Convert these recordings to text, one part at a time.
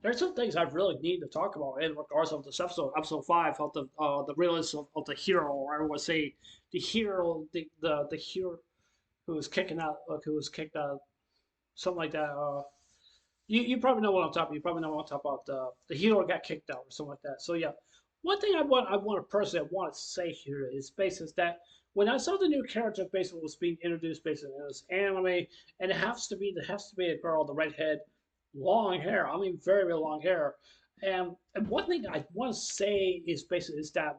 there's some things I really need to talk about in regards of this episode 5 of the realism of the hero, or I would say the hero, the hero who was kicking out, who was kicked out, something like that. You probably know what I'm talking about. You probably know what I'm talking about. The hero got kicked out or something like that. So yeah, one thing I want to personally I want to say here is basically that when I saw the new character basically was being introduced basically in this anime, and it has to be a girl, the redhead, long hair. I mean very very long hair. And one thing I want to say is basically is that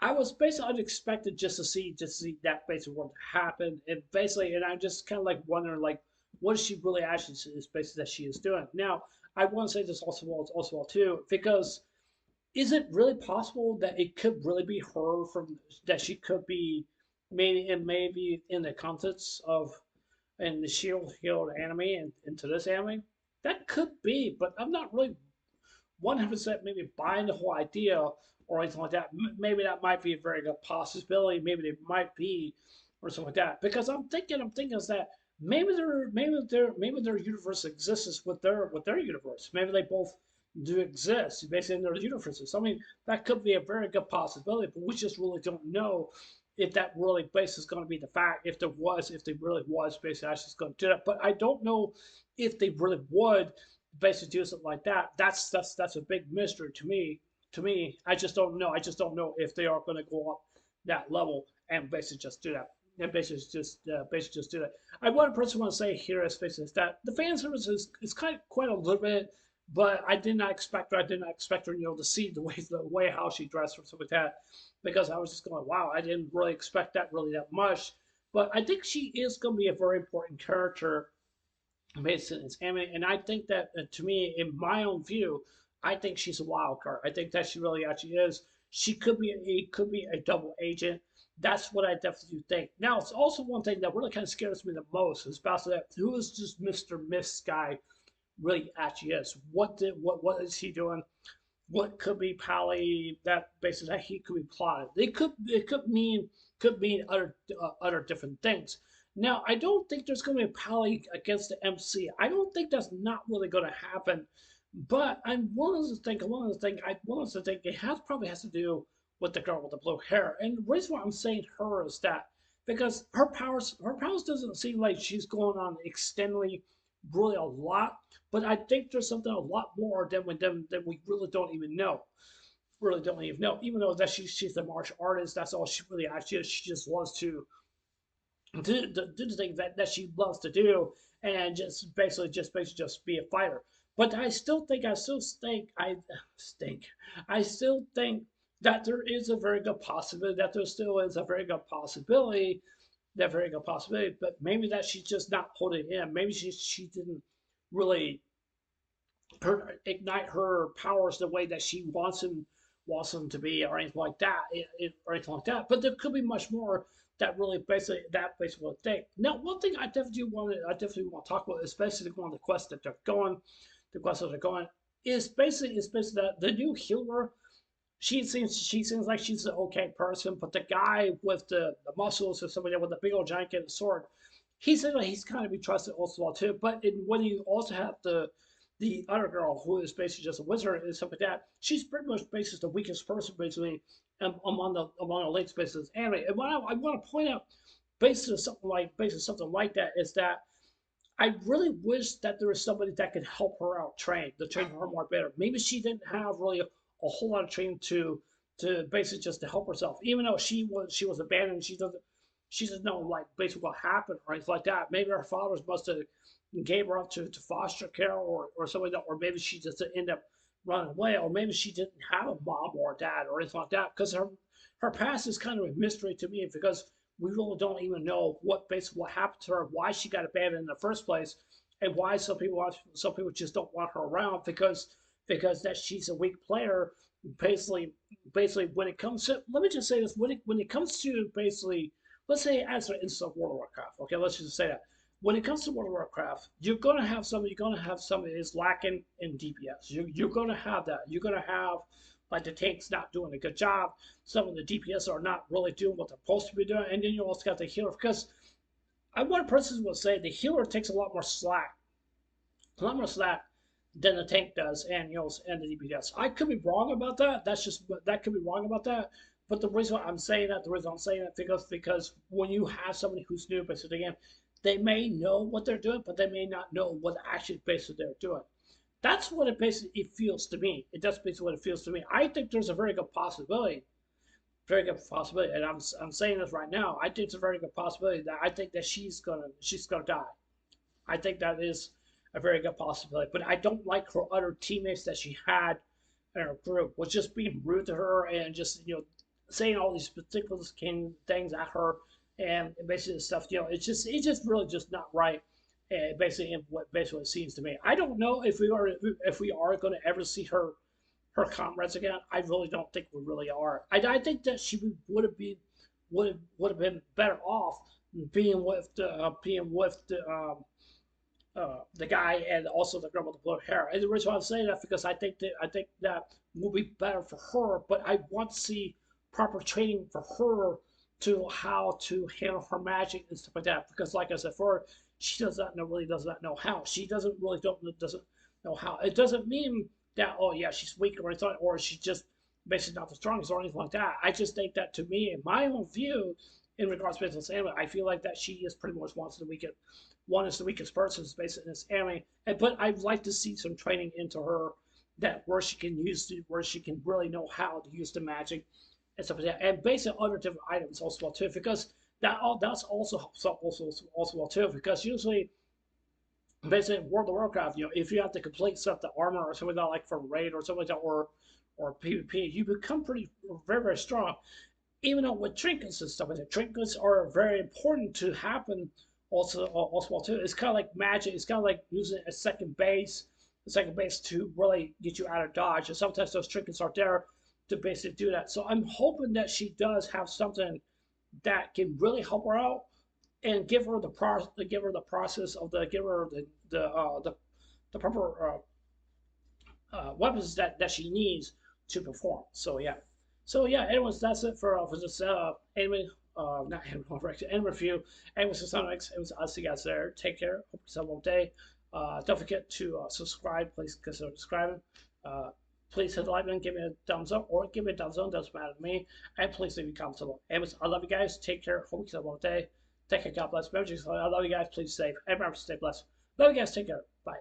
I was basically unexpected just to see that basically what happened, and basically, and I'm just kind of like wondering like what is she really actually is basically that she is doing. Now, I want to say this also too because is it really possible that it could really be her from that she could be maybe in the context of in the Shield Hero anime and into this anime? That could be, but I'm not really 100% maybe buying the whole idea or anything like that. Maybe that might be a very good possibility. Maybe they might be or something like that. Because I'm thinking is that maybe their universe exists with their universe. Maybe they both do exist based in their universes. I mean, that could be a very good possibility, but we just really don't know if that really base is going to be the fact. If they really was basically actually going to do that, but I don't know if they really would basically do something like that. That's a big mystery to me. To me, I just don't know. I just don't know if they are going to go up that level and basically just do that. And basically just do that. I one person want to say here is basically that the fan service is kind of quite a little bit, but I did not expect her. I did not expect her, to see the way how she dressed or something like that, because I was just going, wow, I didn't really expect that really that much. But I think she is going to be a very important character based in its anime. And I think that to me, in my own view, I think she's a wild card. I think that she really actually is. She could be a double agent. That's what I definitely do think. Now, it's also one thing that really kind of scares me the most is about that. Who is this Mr. Mist guy really actually is? What is he doing? What could be Pally that basis that he could be plotted. It could mean other different things. Now, I don't think there's going to be a Pally against the MC. I don't think that's not really going to happen. But I'm willing to think it probably has to do with the girl with the blue hair. And the reason why I'm saying her is that because her powers doesn't seem like she's going on extendedly really a lot, but I think there's something a lot more than we really don't even know. Really don't even know. Even though that she's a martial artist, that's all she really actually is. She just loves to do the thing that she loves to do, and just be a fighter. But I still think that there is a very good possibility that there still is a very good possibility but maybe that she's just not holding in. Maybe she didn't really ignite her powers the way that she wants them to be, or anything like that, or anything like that. But there could be much more that basically will take. Now, one thing I definitely want to talk about, especially one of the quests that they're going, is basically that the new healer. She seems like she's an okay person, but the guy with the muscles or somebody with a big old giant sword, he said like he's kind of be trusted also too. But when you also have the other girl who is basically just a wizard and stuff like that, she's pretty much basically the weakest person basically among the late spaces anime. And what I want to point out, basically something like that, is that I really wish that there was somebody that could help her out train her more better. Maybe she didn't have really a whole lot of training to basically just to help herself. Even though she was abandoned, she doesn't know like basically what happened or anything like that. Maybe her fathers must have gave her up to foster care or something like that, or maybe she just ended up running away, or maybe she didn't have a mom or a dad or anything like that. Because her past is kind of a mystery to me because we really don't even know what happened to her, why she got abandoned in the first place, and why some people just don't want her around because that she's a weak player. Basically, when it comes to, let me just say this, when it comes to basically, let's say as an instance of World of Warcraft, okay, let's just say that when it comes to World of Warcraft, you're gonna have somebody that's lacking in DPS. You're gonna have that. You're gonna have like the tanks not doing a good job. Some of the DPS are not really doing what they're supposed to be doing, and then you also got the healer because I one person will say the healer takes a lot more slack than the tank does, and and the DP does. I could be wrong about that. That could be wrong about that. But the reason I'm saying that, because when you have somebody who's new basically again, they may know what they're doing, but they may not know what actually basically they're doing. That's what it feels to me. It does basically what it feels to me. I think there's a very good possibility, and I'm saying this right now. I think it's a very good possibility that I think that she's gonna die. I think that is a very good possibility. But I don't like her other teammates that she had in her group was just being rude to her and just saying all these ridiculous things at her and basically stuff. It's just really just not right. Basically, what basically it seems to me. I don't know if we are going to ever see her comrades again. I really don't think we really are. I think that she would have been better off being with the guy and also the girl with the blue hair. And the reason why I'm saying that is because I think that will be better for her. But I want to see proper training for her to how to handle her magic and stuff like that. Because like I said, for her, she does not know how. She doesn't know how. It doesn't mean that she's weak or anything, or she's just basically not the strongest or anything like that. I just think that to me, in my own view, in regards to this anime, I feel like that she is pretty much one is the weakest person basically in this anime. But I'd like to see some training into her that where she can really know how to use the magic and stuff like that, and basically other different items also well too, because that's also well too, because usually basically in World of Warcraft, if you have to complete stuff, the armor or something like that, like for raid or something like that, or PvP, you become very strong. Even though with trinkets and stuff like that, trinkets are very important to happen. Also well too. It's kind of like magic. It's kind of like using a second base to really get you out of dodge. And sometimes those trinkets are there to basically do that. So I'm hoping that she does have something that can really help her out and give her the process of give her the proper weapons that she needs to perform. So yeah. So yeah, anyways, that's it for this anime. Not anime, anime review. Anyways, it's on X. Anyways, I'll see you guys there. Take care. Hope you have a day. Don't forget to subscribe. Please consider subscribing. Please hit the like button, give me a thumbs up, or give me a thumbs down. Doesn't matter to me. And please leave me comments below. Anyways, I love you guys. Take care. Hope you have a day. Take care. God bless. I love you guys. Please stay safe. Everyone stay blessed. Love you guys. Take care. Bye.